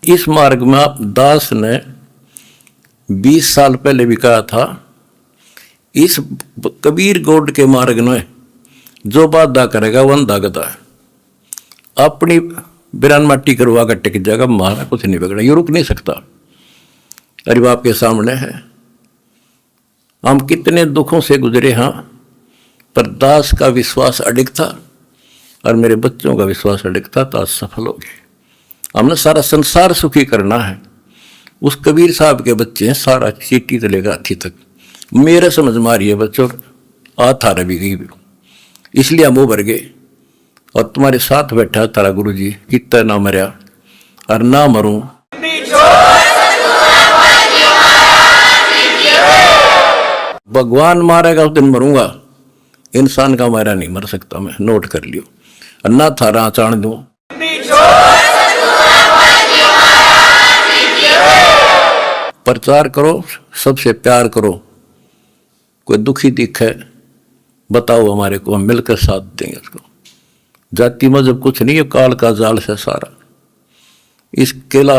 इस मार्ग में दास ने 20 साल पहले भी कहा था, इस कबीर गौड के मार्ग में जो बाधा करेगा वो अंधा गधा है। अपनी बिरान माटी करवा कर टिक जाएगा, मारा कुछ नहीं बिगड़ा, ये रुक नहीं सकता। अरे आपके सामने है, हम कितने दुखों से गुजरे हाँ, पर दास का विश्वास अडिग था और मेरे बच्चों का विश्वास अडिग था, तो आज सफल हो गए। हमने सारा संसार सुखी करना है। उस कबीर साहब के बच्चे हैं, सारा चीटी से लेकर हाथी तक मेरे समझ मारिए बच्चों, था रवि गई, इसलिए हम उभर गए। और तुम्हारे साथ बैठा तारा गुरु जी, कितना ना मरिया और ना मरूं। भगवान मारेगा उस दिन मरूंगा, इंसान का मारा नहीं मर सकता मैं, नोट कर लियो। अन्ना थारा चाण दूं, प्रचार करो, सबसे प्यार करो। कोई दुखी दिखे बताओ हमारे को, हम मिलकर साथ देंगे उसको। जाति मजहब कुछ नहीं है, काल का जाल से सारा। इस केला,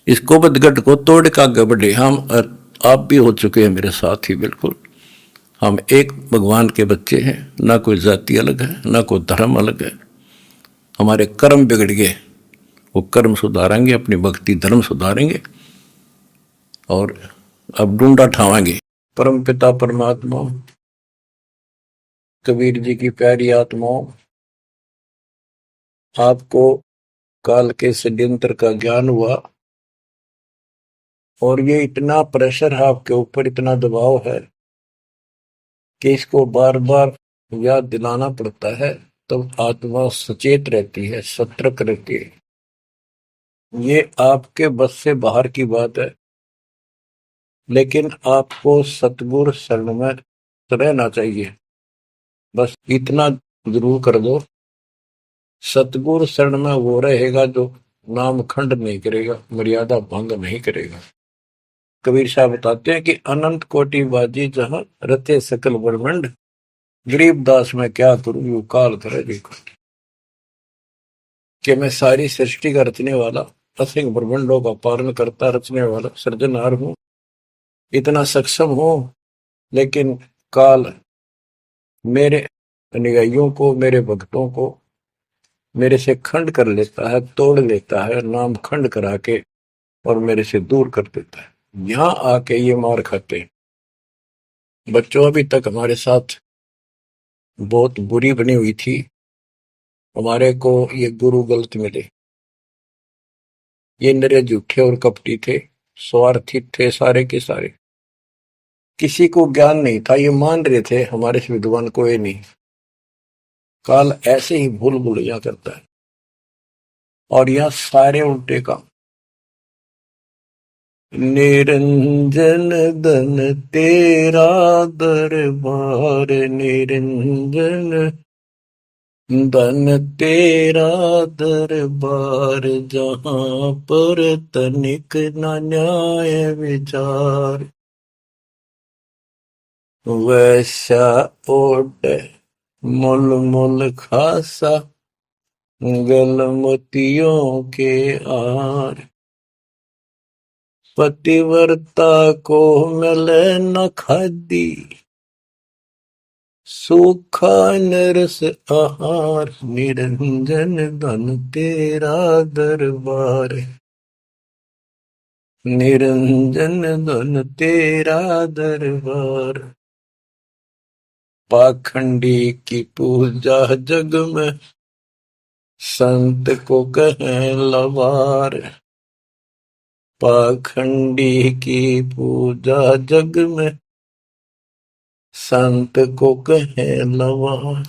इस कोबदगढ़ को तोड़ के आगे बढ़े हम, और आप भी हो चुके हैं मेरे साथ ही। बिल्कुल हम एक भगवान के बच्चे हैं, ना कोई जाति अलग है, ना कोई धर्म अलग है। हमारे कर्म बिगड़ गए, वो कर्म सुधारेंगे, अपनी भक्ति धर्म सुधारेंगे और अब ढूंढा ठावाएंगे। परम पिता परमात्मा, कबीर जी की प्यारी आत्माओं, आपको काल के षड्यंत्र का ज्ञान हुआ और ये इतना प्रेशर है आपके ऊपर, इतना दबाव है कि इसको बार बार याद दिलाना पड़ता है, तब तो आत्मा सचेत रहती है, सतर्क रहती है। ये आपके बस से बाहर की बात है, लेकिन आपको सतगुरु शरण में रहना चाहिए। बस इतना जरूर कर दो, सतगुरु शरण में वो रहेगा जो नाम खंड नहीं करेगा, मर्यादा भंग नहीं करेगा। कबीर साहब बताते हैं कि अनंत कोटि बाजी जहां रते सकल ब्रह्मंड, गरीब दास में क्या करूं यू काल करे देखो। कि मैं सारी सृष्टि का रचने वाला, असंख्य ब्रह्मंडों का पालन करता रचने वाला सृजनहार हूं, इतना सक्षम हूं, लेकिन काल मेरे अनुयायियों को, मेरे भक्तों को मेरे से खंड कर लेता है, तोड़ लेता है, नाम खंड करा के और मेरे से दूर कर देता है। यहां आके ये मार खाते हैं। बच्चों अभी तक हमारे साथ बहुत बुरी बनी हुई थी, हमारे को ये गुरु गलत मिले। ये निरे झूठे और कपटी थे, स्वार्थी थे सारे के सारे। किसी को ज्ञान नहीं था, ये मान रहे थे हमारे से विद्वान कोई नहीं। काल ऐसे ही भूल भुलैया करता है और यह सारे उल्टे काम। निरंजन धन तेरा दरबार, निरंजन धन तेरा दरबार, जहां पर तनिक न न्याय विचार। वैसा ओट मुल मुल खासा, गल मोतियों के आर। पतिव्रता को मिले न खादी, सूखा नरस आहार। निरंजन धन तेरा दरबार, निरंजन धन तेरा दरबार। पाखंडी की पूजा जग में, संत को कहें लवार। पाखंडी की पूजा जग में, संत को कहें लवार।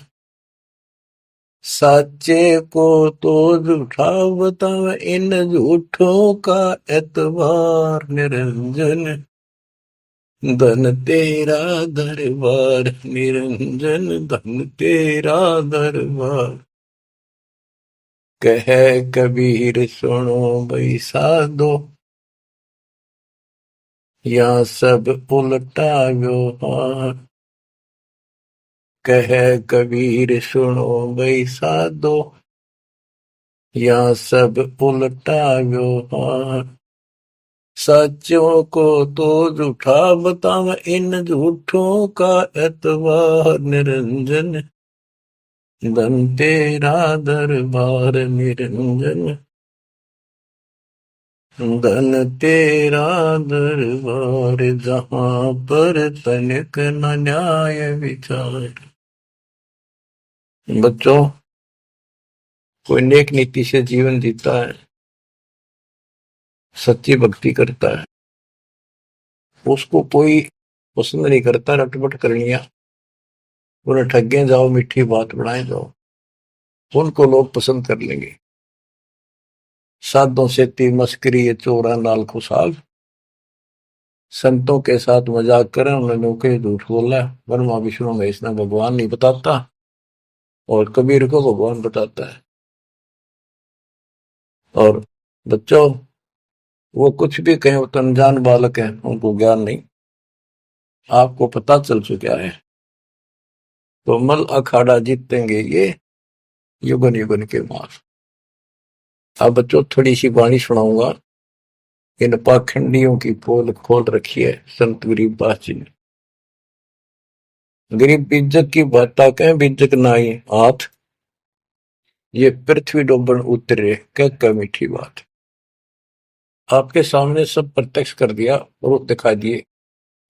साचे को तो झूठा बतावे, इन झूठों का एतबार। निरंजन धन तेरा दरबार, निरंजन धन तेरा दरबार। कहे कबीर सुनो भाई साधो, यहाँ सब उल्टा व्यवहार। कहे कबीर सुनो भाई साधो, यहाँ सब उल्टा व्यवहार। सच्चों को तो झूठा बताव, इन झूठों का एतबार निरंजन। धन तेरा दरबार निरंजन, धन तेरा दरबार, जहाँ पर तनिक न न्याय विचार। बच्चों, कोई नेक नीति से जीवन जीता है, सच्ची भक्ति करता है, उसको कोई पसंद नहीं करता रटपट करनिया। उन्हें ठगे जाओ, मीठी बात बढ़ाए जाओ, उनको लोग पसंद कर लेंगे। साधों से ती मस्करी ये चोरा नाल खुशाल। संतों के साथ मजाक करें, उन्होंने के झूठ बोला। ब्रह्मा विष्णु महेश ने भगवान नहीं बताता, और कबीर को भगवान बताता है। और बच्चों, वो कुछ भी कहें, वो तो अनजान बालक है, उनको ज्ञान नहीं। आपको पता चल चुका है, तो मल अखाड़ा जीतेंगे ये युगन युगन के मार। अब बच्चों, थोड़ी सी वाणी सुनाऊंगा। इन पाखंडियों की पोल खोल रखी है संत गरीबदास जी ने। गरीब बिज्जक की बाता कह, बिज्जक नाई हाथ, ये पृथ्वी डोबन उतरे कह मीठी बात। आपके सामने सब प्रत्यक्ष कर दिया और दिखा दिए,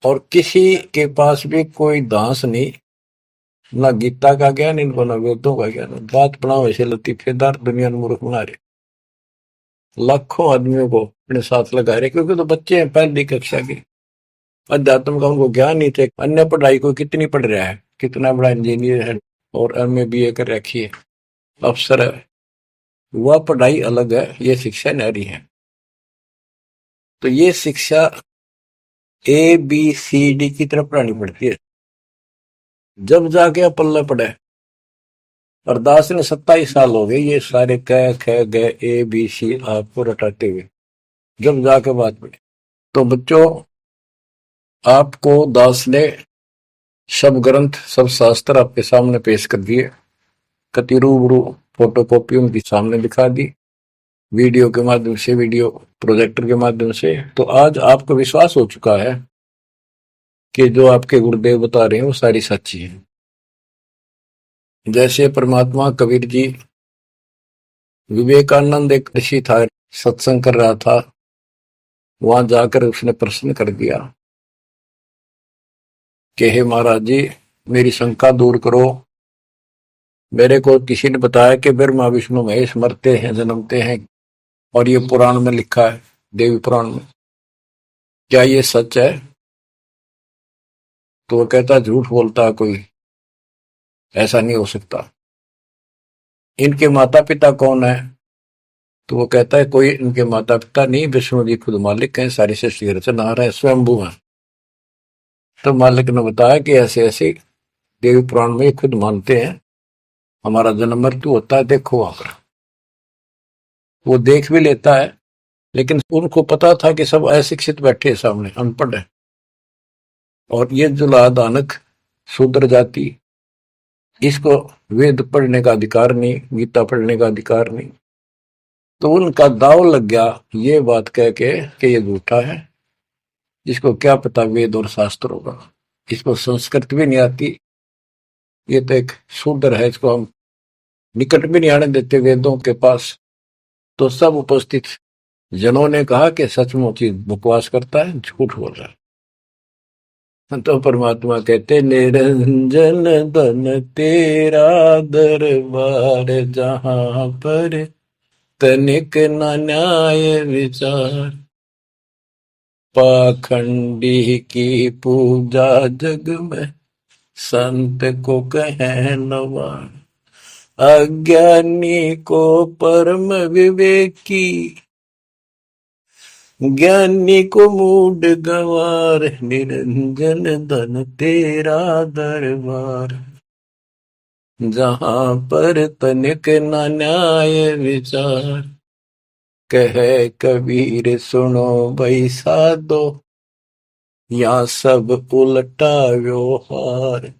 और किसी के पास भी कोई दांस नहीं, ना गीता का ज्ञान इनको, ना वेदों का ज्ञान। बात बनाओ ऐसे लतीफेदार, दुनिया में मूर्ख बना रहे। लाखों आदमियों को अपने साथ लगा रहे, क्योंकि तो बच्चे हैं पहली कक्षा के, अध्यात्म का उनको ज्ञान नहीं थे। अन्य पढ़ाई को कितनी पढ़ रहा है, कितना बड़ा इंजीनियर है और एमए बीए कर रखी है, अफसर है। वह पढ़ाई अलग है, ये शिक्षा न्यारी है। तो ये शिक्षा ए बी सी डी की तरफ पढ़ानी पड़ती है, जब जाके पल्ले पड़े। और दास ने 27 साल हो गए ये सारे क ख ग ए बी सी आपको रटाते हुए, जब जाके बात पड़े। तो बच्चों, आपको दास ने सब ग्रंथ, सब शास्त्र आपके सामने पेश कर दिए। कति रूबरू फोटो कॉपी उनके सामने दिखा दी, वीडियो के माध्यम से, वीडियो प्रोजेक्टर के माध्यम से। तो आज आपको विश्वास हो चुका है कि जो आपके गुरुदेव बता रहे हैं वो सारी सच्ची है। जैसे परमात्मा कबीर जी, विवेकानंद एक ऋषि था, सत्संग कर रहा था, वहां जाकर उसने प्रश्न कर दिया कि हे महाराज जी, मेरी शंका दूर करो। मेरे को किसी ने बताया कि ब्रह्मा विष्णु महेश मरते हैं, जन्मते हैं, और ये पुराण में लिखा है, देवी पुराण में। क्या ये सच है? तो वो कहता झूठ बोलता है कोई, ऐसा नहीं हो सकता। इनके माता पिता कौन है? तो वो कहता है कोई इनके माता पिता नहीं, विष्णु जी खुद मालिक हैं, सारी सृष्टि की रचनहार है, स्वयंभू है। तो मालिक ने बताया कि ऐसे ऐसे देवी पुराण में खुद मानते हैं हमारा जन्म मृत्यु होता है, देखो वहां पर। वो देख भी लेता है, लेकिन उनको पता था कि सब अशिक्षित बैठे सामने, अनपढ़ है। और ये जो लादानक शूद्र जाति, इसको वेद पढ़ने का अधिकार नहीं, गीता पढ़ने का अधिकार नहीं। तो उनका दाव लग गया ये बात कह के कि ये झूठा है, जिसको क्या पता वेद और शास्त्र होगा, इसको संस्कृत भी नहीं आती, ये तो एक शूद्र है, इसको हम निकट भी नहीं आने देते वेदों के पास। तो सब उपस्थित जनों ने कहा कि सचमुच ही बकवास करता है, झूठ बोल रहा है। तो परमात्मा कहते निरंजन धन तेरा दरबार, जहां पर तनिक न न्याय विचार। पाखंडी की पूजा जग में, संत को कहे नवार। अज्ञानी को परम विवेकी, ज्ञानी को मूड गंवार। निरंजन धन तेरा दरबार, जहां पर तनिक न न्याय विचार। कहे कबीर सुनो भाई साधो, या सब उल्टा व्यवहार।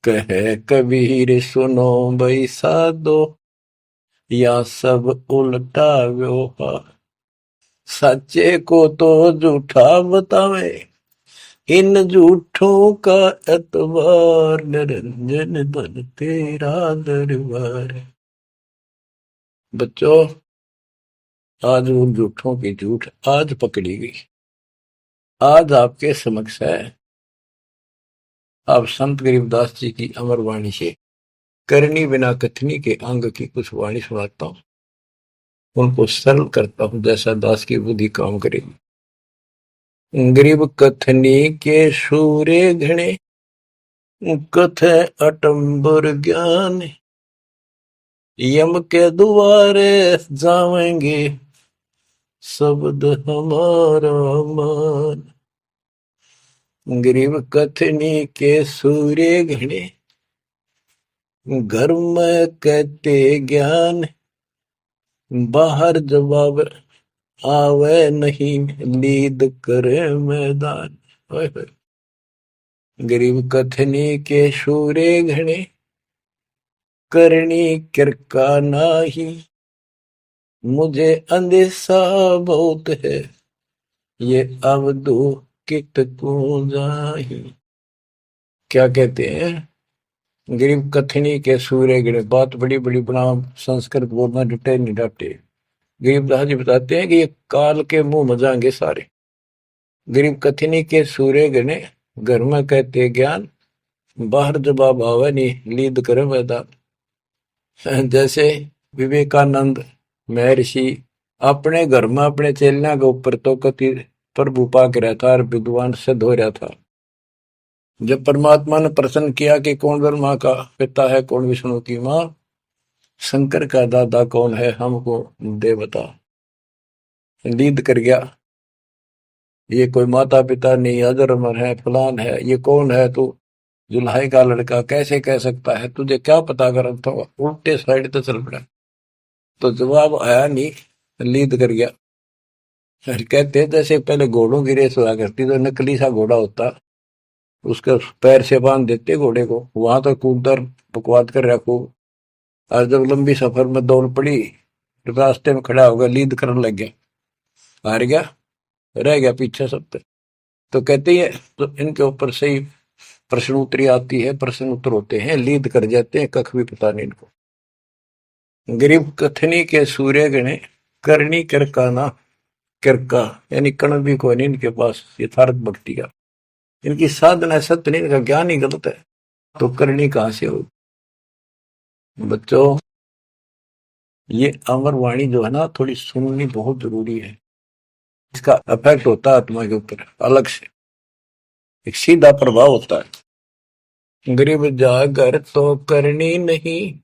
कहे कबीर सुनो भाई साधो, या सब उल्टा व्यवहार, सच्चे को तो झूठा बतावे, इन झूठों का एतबार, निरंजन धन तेरा दरबार। बच्चों, आज उन झूठों की झूठ आज पकड़ी गई। आज आपके समक्ष है, आप संत गरीबदास जी की अमर वाणी से करनी बिना कथनी के अंग की कुछ वाणी सुनाता हूं, उनको सरल करता हूं जैसा दास की बुद्धि काम करेगी। गरीब कथनी के सूरे घने, कथ अटंबर ज्ञान, यम के द्वारे जावेंगे, शब्द हमारा मान। गरीब कथनी के सूर्य घने, घर में कहते ज्ञान, बाहर जवाब आवे नहीं, लीद करे मैदान। ओए होए। गरीब कथनी के सूर्य घने, करनी किरका नाही, मुझे अंदेशा बहुत है, ये अवधु कित को जाही। क्या कहते हैं? गरीब कथनी के सूर्य गिरे, बात बड़ी बड़ी बना, संस्कृत बोलना डटे नहीं डटे। गरीबदास जी बताते हैं कि ये काल के मुंह मजाएंगे सारे। गरीब कथनी के सूर्य गिरे, घर में कहते ज्ञान, बाहर जवाब आवे नहीं, लीद करे मैदान। जैसे विवेकानंद महर्षि अपने घर में अपने चेलिया के ऊपर तो कति प्रभु पाक रहा था और विद्वान सिद्ध हो रहा था। जब परमात्मा ने प्रश्न किया कि कौन ब्रह्मा का पिता है, कौन विष्णु की मां, शंकर का दादा कौन है, हमको दे बता। लीद कर गया, ये कोई माता पिता नहीं, अजरमर है, फलान है, ये कौन है तू, जुल्हाई का लड़का कैसे कह सकता है, तुझे क्या पता कर, तो उल्टे साइड तो चल पड़ा। तो जवाब आया नहीं, लीद कर गया। कहते जैसे पहले घोड़ों की रेस हुआ करती, तो नकली सा घोड़ा होता, उसके पैर से बांध देते घोड़े को, वहां तक कूदकर बकवाद कर रखो, और जब लंबी सफर में दौड़ पड़ी, रास्ते में खड़ा होगा, लीद करने लग गया, हार गया, रह गया पीछे सब पे। तो कहते हैं तो इनके ऊपर सही प्रश्न उत्तरी आती है, प्रश्न उत्तर होते हैं, लीद कर जाते हैं, कख भी पता नहीं इनको। गरीब कथनी के सूर्य गणे, करनी करकाना, करका यानी कण भी कोई नहीं इनके पास यथार्थ भक्ति का, इनकी साधना सत्य नहीं, इनका ज्ञान ही गलत है, तो करनी कहां से हो। बच्चों, ये अमर वाणी जो है ना, थोड़ी सुननी बहुत जरूरी है। इसका इफेक्ट होता है आत्मा के ऊपर अलग से, एक सीधा प्रभाव होता है। गरीब जागर तो करनी नहीं,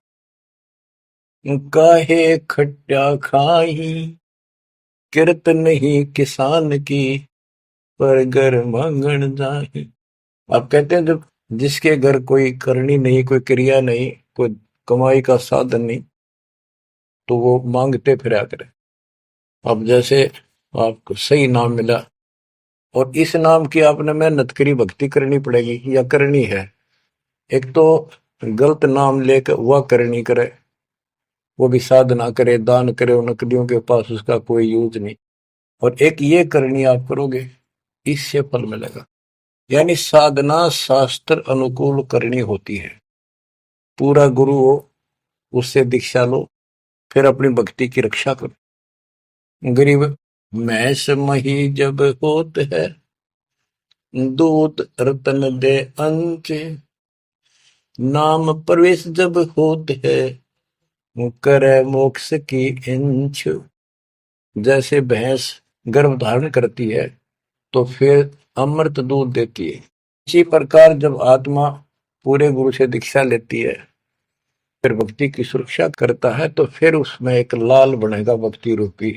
काहे खट्टा खाही, किरत नहीं किसान की, पर घर मांगण जाही। आप कहते हैं जब जिसके घर कोई करनी नहीं, कोई क्रिया नहीं, कोई कमाई का साधन नहीं, तो वो मांगते फिरा करे। अब जैसे आपको सही नाम मिला और इस नाम की आपने मेहनत करी, भक्ति करनी पड़ेगी या करनी है। एक तो गलत नाम लेकर वह करनी करे, वो भी साधना करे, दान करे, नकलियों के पास उसका कोई यूज नहीं। और एक ये करनी आप करोगे, इससे फल मिलेगा। यानी साधना शास्त्र अनुकूल करनी होती है। पूरा गुरु हो, उससे दीक्षा लो, फिर अपनी भक्ति की रक्षा करो। गरीब मैस मही जब होत है, दूत रतन दे अंच, नाम प्रवेश जब होत है, करे मोक्ष की इंच। जैसे भैंस गर्भ धारण करती है तो फिर अमृत दूध देती है, इसी प्रकार जब आत्मा पूरे गुरु से दीक्षा लेती है, फिर भक्ति की सुरक्षा करता है, तो फिर उसमें एक लाल बनेगा भक्ति रूपी,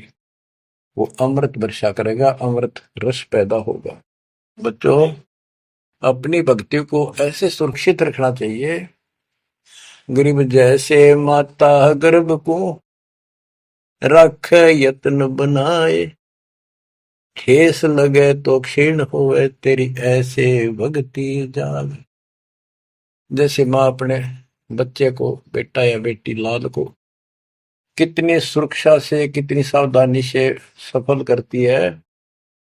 वो अमृत वर्षा करेगा, अमृत रस पैदा होगा। बच्चों, अपनी भक्ति को ऐसे सुरक्षित रखना चाहिए, गरीब जैसे माता गर्भ को रख यत्न बनाए, ठेस लगे तो क्षीण होवे, तेरी ऐसे भक्ति जाग। जैसे माँ अपने बच्चे को, बेटा या बेटी लाल को कितनी सुरक्षा से, कितनी सावधानी से सफल करती है।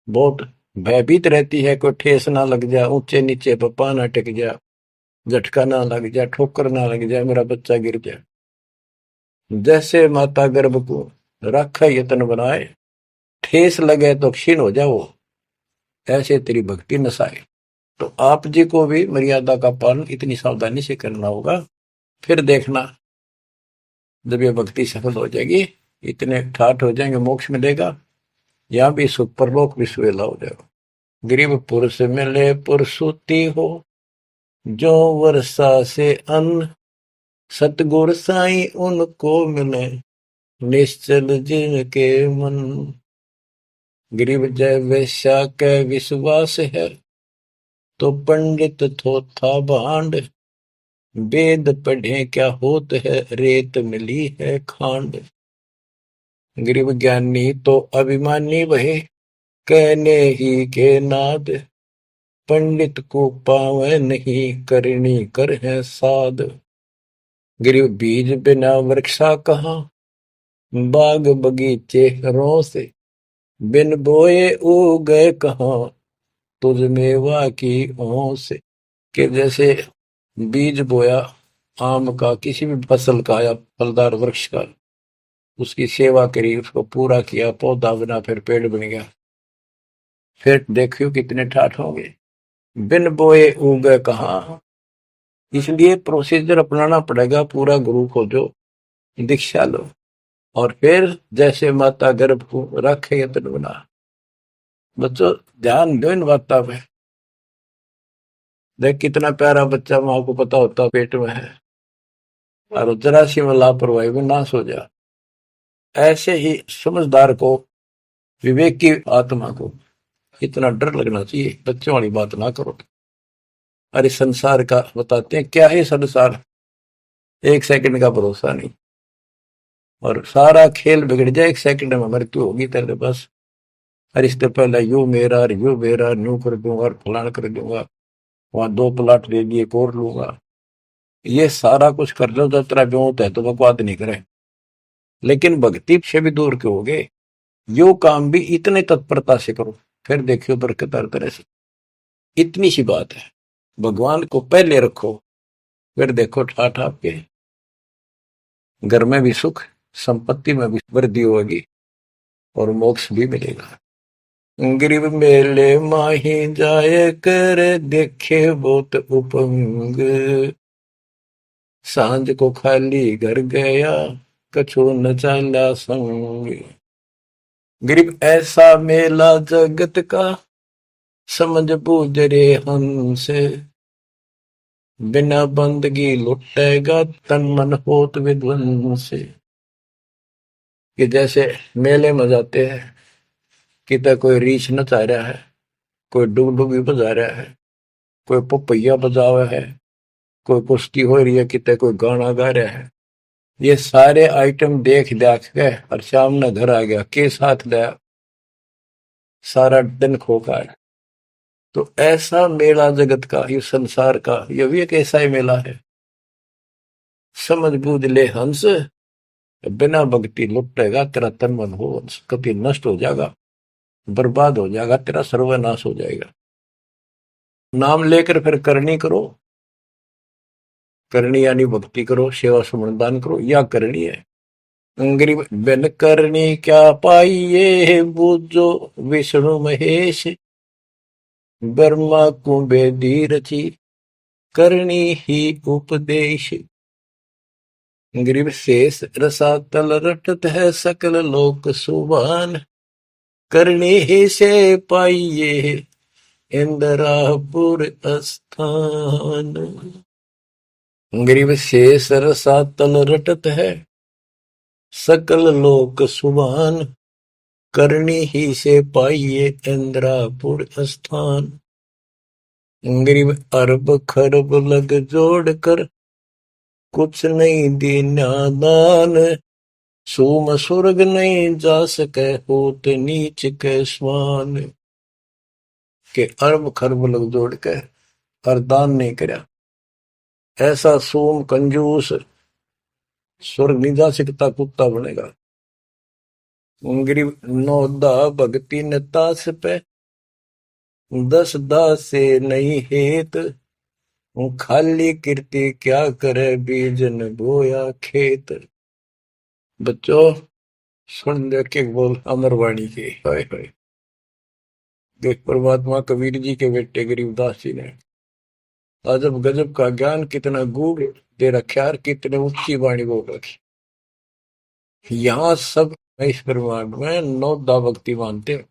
बहुत भयभीत रहती है, कोई ठेस ना लग जाए, ऊंचे नीचे पप्पा ना टिक जाए, झटका ना लग जाए, ठोकर ना लग जाए, मेरा बच्चा गिर जाए। जैसे माता गर्भ को रखे यतन बनाए, ठेस लगे तो क्षीण हो जाओ, ऐसे तेरी भक्ति नसाए। तो आप जी को भी मर्यादा का पालन इतनी सावधानी से करना होगा। फिर देखना, जब ये भक्ति सफल हो जाएगी, इतने ठाठ हो जाएंगे, मोक्ष मिलेगा, यहाँ भी सुख परलोक भी सुहेला हो जाएगा। गरीब पुरुष मिले पुरसुती हो, जो वर्षा से अन्न, सतगुर साई उनको मिले, निश्चल जिनके मन। गरीब जय वैश्या के विश्वास है, तो पंडित थोथा भांड, वेद पढ़े क्या होत है, रेत मिली है खांड। गरीब ज्ञानी तो अभिमानी वहे, कहने ही के नाद, पंडित को पावे नहीं, करनी कर है साध। गरीब बीज बिना वृक्षा कहाँ, बाग बगीचे रो से, बिन बोए उगे कहाँ, तुझ मेवा की ओस। कि जैसे बीज बोया आम का, किसी भी फसल का या फलदार वृक्ष का, उसकी सेवा करी, उसको पूरा किया, पौधा बना, फिर पेड़ बन गया, फिर देखियो कितने ठाठ होंगे। बिन बोए उगे कहाँ, इसलिए प्रोसीजर अपनाना पड़ेगा पूरा। गुरु को जो दीक्षा लो, और फिर जैसे माता गर्भ को रखे यतन बना। बच्चों ध्यान दो इन बातों पे। देख कितना प्यारा बच्चा, माँ को पता होता पेट में है, और जरा सी में लापरवाही में नाश हो जा। ऐसे ही समझदार को, विवेक की आत्मा को इतना डर लगना चाहिए, बच्चों वाली बात ना करो। अरे संसार का बताते हैं क्या है संसार, एक सेकंड का भरोसा नहीं, और सारा खेल बिगड़ जाए, एक सेकंड में मृत्यु होगी तेरे बस। अरे इससे पहले यू मेरा, यू मेरा, न्यू कर दूंगा और फलान कर दूंगा, वहां 2 प्लाट ले लिए, एक और लूंगा। ये सारा कुछ कर लो तो तेरा ब्योत है, तो बकवाद नहीं करे, लेकिन भक्ति से भी दूर के होगे। यो काम भी इतने तत्परता से करो, फिर देखियो बरकत हर तरह से। इतनी सी बात है, भगवान को पहले रखो, फिर देखो ठाठ आपके घर में भी सुख, संपत्ति में भी वृद्धि होगी, और मोक्ष भी मिलेगा। गरीब मेले माही जाए कर, देखे बहुत उपंग, सांझ को खाली घर गया, कछु न चाला संग। गरीब ऐसा मेला जगत का, समझ बूझ रे हंस, बिना बंदगी लुटेगा, तन मन होत विध्वंस। कि जैसे मेले में जाते हैं, कितना कोई रीछ नचा रहा है, कोई डुगडुगी बजा रहा है, कोई पपैया बजा हुआ है, कोई कुश्ती हो रही है, कितने कोई गाना गा रहा है। ये सारे आइटम देख देख के और शाम ने घर आ गया, के साथ गया, सारा दिन खोका है। तो ऐसा मेला जगत का, ये संसार का, ये भी एक ऐसा ही मेला है। समझ बूझ ले हंस, बिना भक्ति लुटेगा, तेरा तन मन हो हंस, कभी नष्ट हो जाएगा, बर्बाद हो जाएगा, तेरा सर्वनाश हो जाएगा। नाम लेकर फिर करनी करो, करनी यानी भक्ति करो, सेवा समर्पण करो, या करनी है। गरीब बिन करनी क्या पाइये, बूझो विष्णु महेश, ब्रह्मा को बेदी रची, करनी ही उपदेश। गरीब शेष रसातल रटत है, सकल लोक सुभान, करनी ही से पाइये, इंद्रापुर स्थान। गरीब शेष रसातल रटत है, सकल लोक सुभान, करनी ही से पाइये, इंद्रापुर स्थान। गरीब अरब खरब लग जोड़ कर, कुछ नहीं दीना दान, सोम स्वर्ग नहीं जा सके, होत नीच के स्वान। के अरब खरब लग जोड़ के और दान नहीं करया, ऐसा सोम कंजूस स्वर्ग नहीं जा सकता, कुत्ता बनेगा। उंगरी नौदा भगति न तास पे, दस दास से नहीं हेत। वो खाली कीर्ति क्या करे, बीजन बोया खेत। बच्चों सुन दे के बोल अमरवाणी के, हाय हाय। देख परमात्मा कबीर जी के बेटे गरीबदास जी ने अजब गजब का ज्ञान कितना गूढ़ दे रखा है, और कितने ऊंची वाणी बोल रखी। यहाँ सब इस ब्रह्मांड में नौदा भक्ति मानते हो।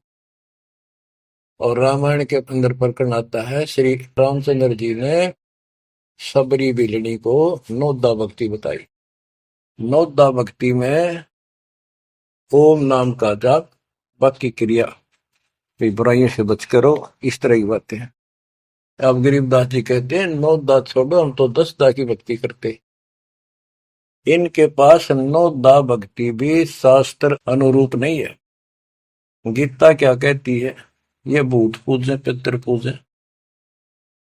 और रामायण के अंदर प्रकरण आता है, श्री रामचंद्र जी ने सबरी बिलनी को नौदा भक्ति बताई। नौदा भक्ति में ओम नाम का जाप, बाकी क्रिया, भाई बुराइयों से बच करो, इस तरह की बातें हैं। अब गरीबदास जी कहते हैं नौदा छोड़ो, हम तो 10 दा की भक्ति करते। इनके पास नौदा भक्ति भी शास्त्र अनुरूप नहीं है। गीता क्या कहती है, ये भूत पूजे, पितृ पूजे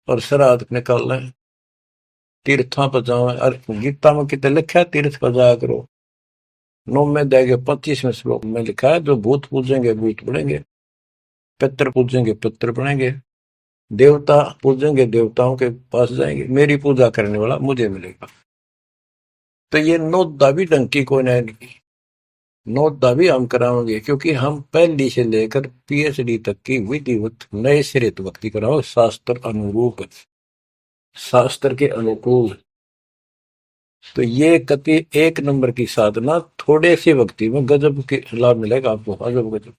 और श्राद्ध निकाल रहे, तीर्थों पर जाओ। और गीता में कितने लिखा है, तीर्थ पर जाया करो। 9 में 25वें श्लोक में लिखा है, जो भूत पूजेंगे भूत बनेंगे, पितृ पूजेंगे पितृ बनेंगे, देवता पूजेंगे देवताओं के पास जाएंगे, मेरी पूजा करने वाला मुझे मिलेगा। तो ये नौदा भी डंकी को नहीं, नौदा भी हम कराओगे, क्योंकि हम पहली से लेकर पीएचडी तक की विधिवत नए सिरे तो भक्ति कराओ, शास्त्र अनुरूप, शास्त्र के अनुकूल। तो ये कति 1 नंबर की साधना, थोड़े सी भक्ति में गजब के लाभ मिलेगा आपको, अजब गजब।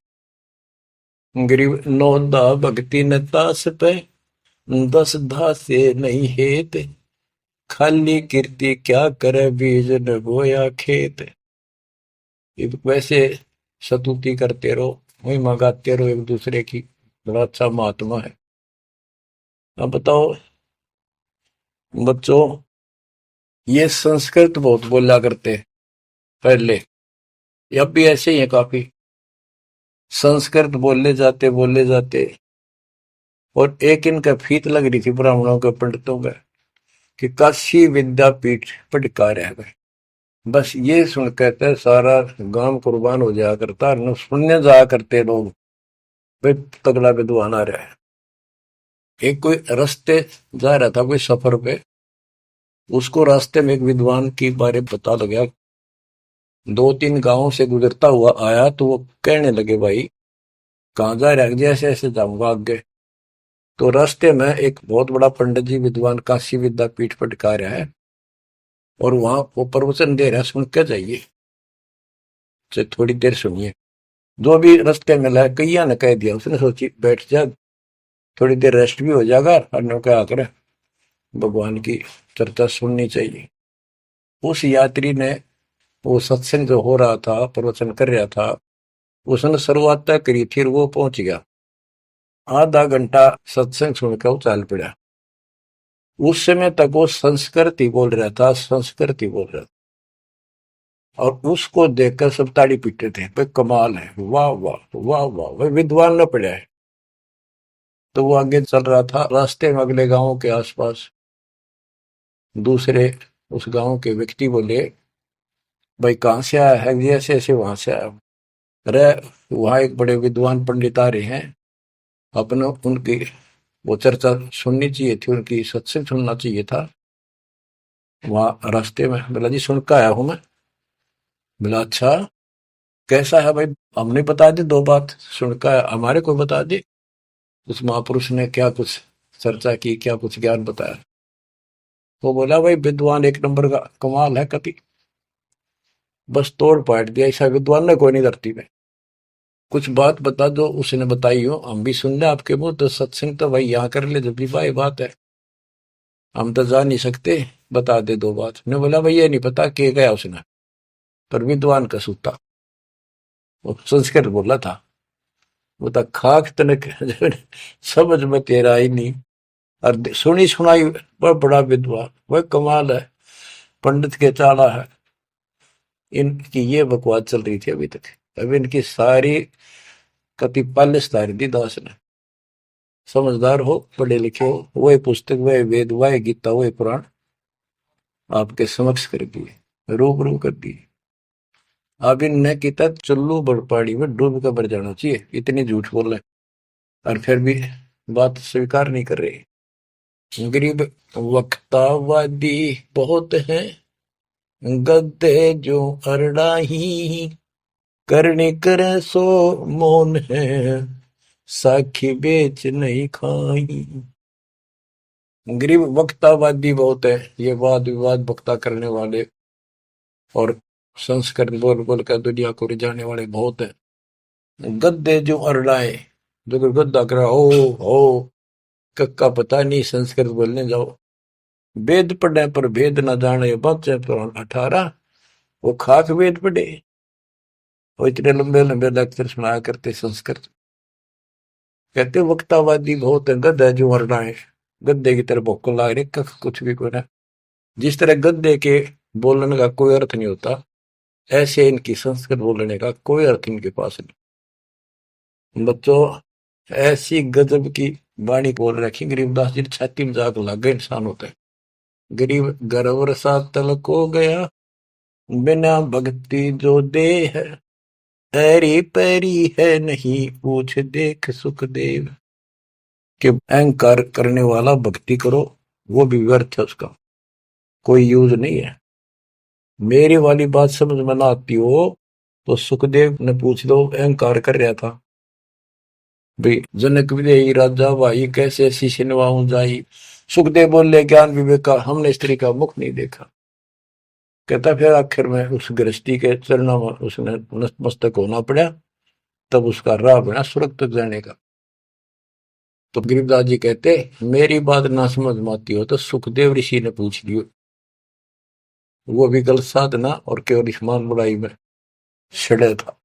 गरीब नौदा भक्ति न तास पे, 10 धा से नहीं हेत। खाली कीर्ति क्या करे, बीज न बोया खेत। वैसे स्तुति करते रहो, वही मंगाते रहो एक दूसरे की, बड़ा अच्छा महात्मा है। अब बताओ बच्चों, ये संस्कृत बहुत बोला करते पहले, अब भी ऐसे ही है काफी। संस्कृत बोले जाते, और एक इनका फीत लग रही थी ब्राह्मणों के पंडितों का, कि काशी विद्यापीठ पटकार है। बस ये सुन कहते सारा गांव कुर्बान हो जाया करता, न सुनने जाया करते लोग, भाई तगड़ा विद्वान आ रहा है। एक कोई रास्ते जा रहा था कोई सफर पे, उसको रास्ते में एक विद्वान के बारे में पता लगा, 2-3 गांवों से गुजरता हुआ आया, तो वो कहने लगे भाई कहाँ जा रहा है, जैसे ऐसे जाऊंगा आगे। तो रास्ते में एक बहुत बड़ा पंडित जी विद्वान काशी विद्यापीठ पटका रहा है, और वहां वो प्रवचन दे रहा है, सुन के जाइए, तो थोड़ी देर सुनिए। जो भी रास्ते में लाया कैया ने कह दिया, उसने सोची बैठ जा, थोड़ी देर रेस्ट भी हो जाएगा, और क्या करे भगवान की चर्चा सुननी चाहिए। उस यात्री ने, वो सत्संग जो हो रहा था, प्रवचन कर रहा था, उसने शुरुआत तय करी थी, वो पहुंच गया। आधा घंटा सत्संग सुनकर वो चाल पड़ा। उस समय तक वो संस्कृत ही बोल रहा था, संस्कृत ही बोल रहा था, और उसको देखकर सब ताड़ी पीटते थे, भाई कमाल है, वाह वाह वाह वाह, भाई विद्वान न पड़ा है। तो वो आगे चल रहा था, रास्ते में अगले गांव के आसपास दूसरे उस गांव के व्यक्ति बोले, भाई कहाँ से आया है, जी ऐसे ऐसे वहां से आया हूं। अरे वहां एक बड़े विद्वान पंडित आ रहे हैं, अपने उनकी वो चर्चा सुननी चाहिए थी, उनकी सत्संग सुनना चाहिए था। वहां रास्ते में बोला जी सुन के आया हूं मैं। बोला अच्छा कैसा है भाई, हमने बता दी 2 बात, सुन के हमारे को बता दी। उस महापुरुष ने क्या कुछ चर्चा की, क्या कुछ ज्ञान बताया। वो बोला भाई विद्वान 1 नंबर का, कमाल है कति, बस तोड़ पाट दिया, ऐसा विद्वान ने कोई नहीं धरती में। कुछ बात बता दो, उसने बताई हो, हम भी सुन ले आपके मुंह, तो सत्संग तो भाई यहाँ कर ले, जब भी भाई बात है, हम तो जा नहीं सकते, बता दे 2 बात। ने बोला भाई ये नहीं पता के गया उसने, पर विद्वान का सूता, वो संस्कृत बोला था। वो तो खाक तनक समझ में तेरा ही नहीं, और सुनी सुनाई वह बड़ा विद्वान, वह कमाल है, पंडित के चाला है। इनकी ये बकवास चल रही थी अभी तक। अब इनकी सारी कति पालिश तारी दी दास ने। समझदार हो, पढ़े लिखे हो, वही पुस्तक, वही वेद, वही गीता, वही पुराण आपके समक्ष कर दिए। रूप रूप कर दी। अब इनने किता चुल्लू बड़पाड़ी में डूब कर मर जाना चाहिए, इतनी झूठ बोल रहे और फिर भी बात स्वीकार नहीं कर रहे। गरीब वक्तावादी बहुत हैं, गद्दे जो अरड़ाही, करने करे सो मौन है, साखी बेच नहीं खाई। गरीब वक्तावादी बहुत है, ये वाद विवाद वक्ता करने वाले और संस्कृत बोल बोल कर दुनिया को रिझाने वाले बहुत है। गद्दे जो अरड़ाए, जो कोई गद्दा करा हो कक्का पता नहीं, संस्कृत बोलने जाओ। वेद पढ़े पर भेद न जाने, बच्चे पर 18, वो खाक वेद पढ़े। वो इतने लंबे लंबे लेक्चर सुनाया करते संस्कृत। कहते वक्तावादी बहुत है, गद्दा जो अरड़ाए, गद्दे की तरह भोक लाग रही, कख कुछ भी कोई ना। जिस तरह गद्दे के बोलने का कोई अर्थ नहीं होता, ऐसे इनकी संस्कृत बोलने का कोई अर्थ इनके पास नहीं। बच्चों, ऐसी गजब की वाणी बोल रखी गरीबदास जी, छाती में जाग लग गए इंसान होता है। गरीब गर्वर सा तलक हो गया, बिना भक्ति जो दे है, ऐरी पैरी है नहीं पूछ देख सुखदेव। कि अहंकार करने वाला भक्ति करो, वो भी व्यर्थ है, उसका कोई यूज नहीं है। मेरी वाली बात समझ में ना आती हो तो सुखदेव ने पूछ लो, अहंकार कर रहा था भाई। जनक विदेही राजा भाई, कैसे शीशे नवाऊं जाई। सुखदेव बोले, ज्ञान विवेक का हमने स्त्री का मुख नहीं देखा। कहता फिर आखिर में उस गृहस्थी के चरणों में उसने नतमस्तक होना पड़ा, तब उसका राह बना स्वर्ग तक जाने का। तो गरीबदास जी कहते, मेरी बात ना समझ में आती हो तो सुखदेव ऋषि ने पूछ लियो, वो भी गलत साधना और केवल ईमान बुराई में छड़े था।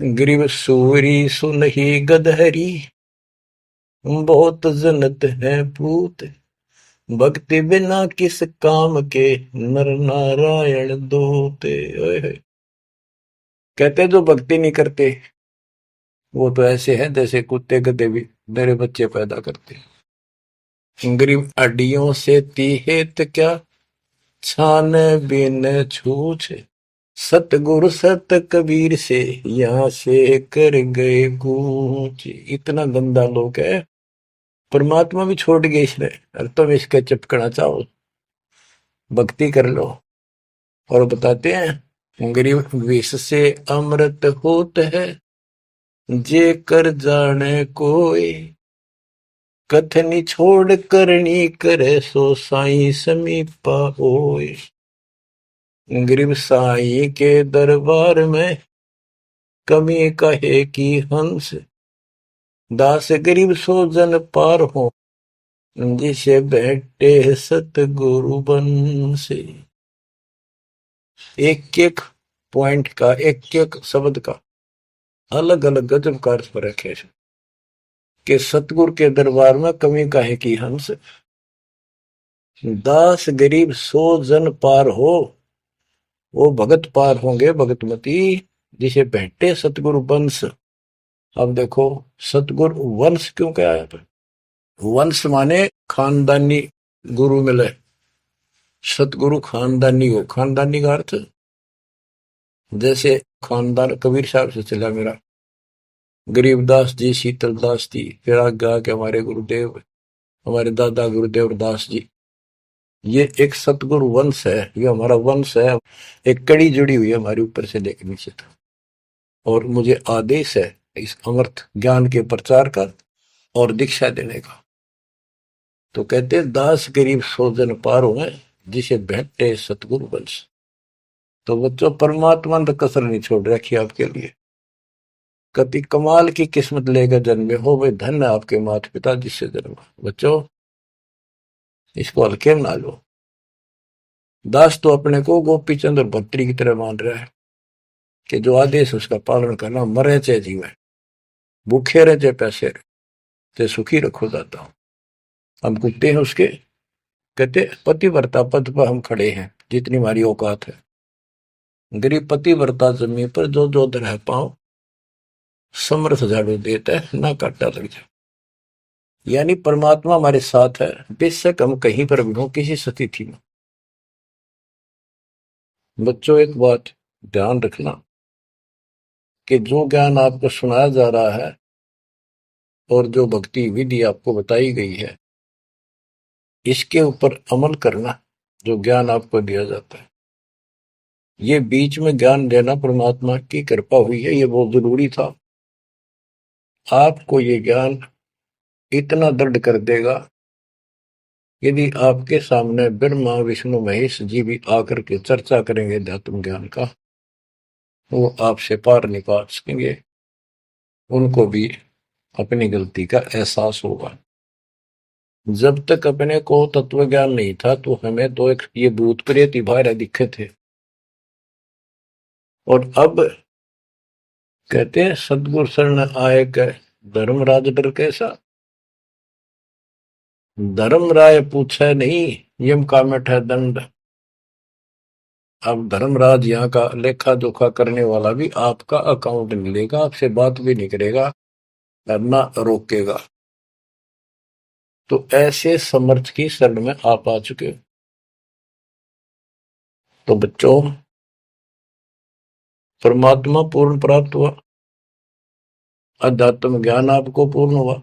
गरीब सूरी सुनही गदहरी, बहुत जनत है पूत, भक्ति बिना किस काम के, नर नारायण दूते। ओए होए। कहते जो भक्ति नहीं करते वो तो ऐसे हैं जैसे कुत्ते गधे भी मेरे बच्चे पैदा करते। गरीब अड्डियों से तीहेत क्या, छान बिन छूछ, सतगुरु सत कबीर से यहाँ से कर गए कूच। इतना गंदा लोग है, परमात्मा भी छोड़ गए इसने, और तुम इसका चिपकना चाहो, भक्ति कर लो। और बताते हैं, गरीब विष से अमृत होत है, जे कर जाने कोई, कथनी छोड़ करनी करे, सो साई समीपा होए। गरीब साई के दरबार में, कमी कहे की हंस, दास गरीब सो जन पार हो, जिसे बैठे सतगुरु बन से। एक एक पॉइंट का, एक एक शब्द का अलग अलग गजब का अर्थ पर रखे कि सतगुरु के दरबार में कमी काहे की हंस, दास गरीब सो जन पार हो, वो भगत पार होंगे भगतमती, जिसे बैठे सतगुरु वंश। अब देखो, सतगुरु वंश क्यों क्या है? वंश माने खानदानी गुरु मिले, सतगुरु खानदानी हो। खानदानी का अर्थ जैसे खानदान कबीर साहब से चला मेरा, गरीबदास जी, शीतलदास जी, फिर आगे आके हमारे गुरुदेव, हमारे दादा गुरुदेव दास जी। ये एक सतगुरु वंश है, ये हमारा वंश है। एक कड़ी जुड़ी हुई है हमारे ऊपर से लेकर नीचे तक। और मुझे आदेश है इस अमृत ज्ञान के प्रचार का और दीक्षा देने का। तो कहते दास गरीब सो जन पार हो, जिसे बैठे सतगुरु वंश। तो बच्चों, परमात्मा ने कसर नहीं छोड़ रखी आपके लिए। कति कमाल की किस्मत लेकर जन्मे हो, वे धन है आपके माता पिता जिससे जन्मा। बच्चों, इसको हल्के में ना लो। दास तो अपने को गोपी चंद और भक्तरी की तरह मान रहा है कि जो आदेश उसका पालन करना, मरे चाहे जीवे, भूखे रहे चाहे पैसे रहे, चाहे सुखी रखो जाता हूं। हम कुत्ते हैं उसके। कहते पतिव्रता पद पर हम खड़े हैं, जितनी हमारी औकात है। गरीब पतिव्रता जमीन पर जो जो रह पाओ, समर्थ झाड़ू देता है, ना काटा लग जाए। यानी परमात्मा हमारे साथ है, बेशक हम कहीं पर भी हो, किसी स्थिति में। बच्चों एक बात ध्यान रखना कि जो ज्ञान आपको सुनाया जा रहा है और जो भक्ति विधि आपको बताई गई है, इसके ऊपर अमल करना। जो ज्ञान आपको दिया जाता है, ये बीच में ज्ञान देना परमात्मा की कृपा हुई है, ये बहुत जरूरी था। आपको ये ज्ञान इतना दृढ़ कर देगा, यदि आपके सामने ब्रह्मा विष्णु महेश जी भी आकर के चर्चा करेंगे अध्यात्म ज्ञान का, वो आपसे पार नहीं पा सकेंगे। उनको भी अपनी गलती का एहसास होगा। जब तक अपने को तत्व ज्ञान नहीं था तो हमें तो एक ये भूत प्रेत ही बाहर दिखे थे, और अब कहते हैं सदगुरु शरण आए के धर्मराज डर कैसा। धर्मराय पूछे नहीं, यम का मिठा दंड। अब धर्मराज यहाँ का लेखा जोखा करने वाला भी आपका अकाउंट नहीं लेगा, आपसे बात भी नहीं करेगा, ना रोकेगा। तो ऐसे समर्थ की शरण में आप आ चुके हो। तो बच्चों, परमात्मा पूर्ण प्राप्त हुआ, अध्यात्म ज्ञान आपको पूर्ण हुआ,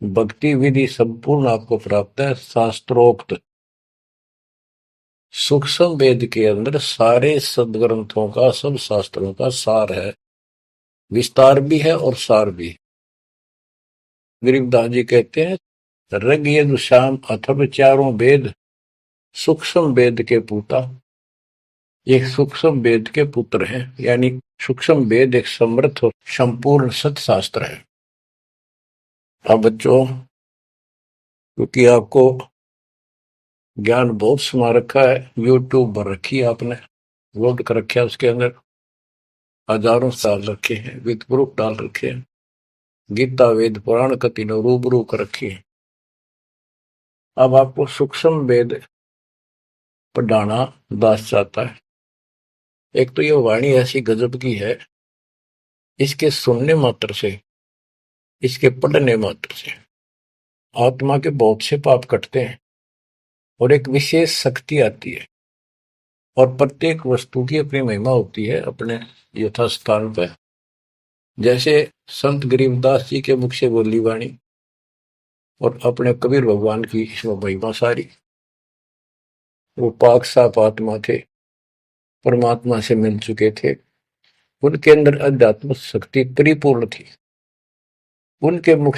भक्ति विधि संपूर्ण आपको प्राप्त है। शास्त्रोक्त सूक्ष्म वेद के अंदर सारे सदग्रंथों का, सब शास्त्रों का सार है। विस्तार भी है और सार भी। गरीबदास जी कहते हैं, ऋग यजुः साम अथर्व चारों वेद सूक्ष्म वेद के पूता। एक सूक्ष्म वेद के पुत्र हैं, यानी सूक्ष्म वेद एक समृद्ध और संपूर्ण सत्शास्त्र है। अब बच्चों, क्योंकि आपको ज्ञान बहुत सुना रखा है, यूट्यूब पर रखी है आपने, लोड कर रखा है, उसके अंदर हजारों साल रखे हैं, विद प्रूफ डाल रखे हैं, गीता वेद पुराण का तीनों रूबरू कर रखी है। अब आपको सूक्ष्म वेद पढ़ाना दास चाहता है। एक तो ये वाणी ऐसी गजब की है, इसके सुनने मात्र से, इसके पढ़ने मात्र से आत्मा के बहुत से पाप कटते हैं और एक विशेष शक्ति आती है। और प्रत्येक वस्तु की अपनी महिमा होती है अपने यथास्थान पर। जैसे संत गरीबदास जी के मुख से बोली वाणी और अपने कबीर भगवान की इसमें महिमा सारी। वो पाक साफ आत्मा थे, परमात्मा से मिल चुके थे, उनके अंदर अध्यात्म शक्ति परिपूर्ण थी। उनके मुख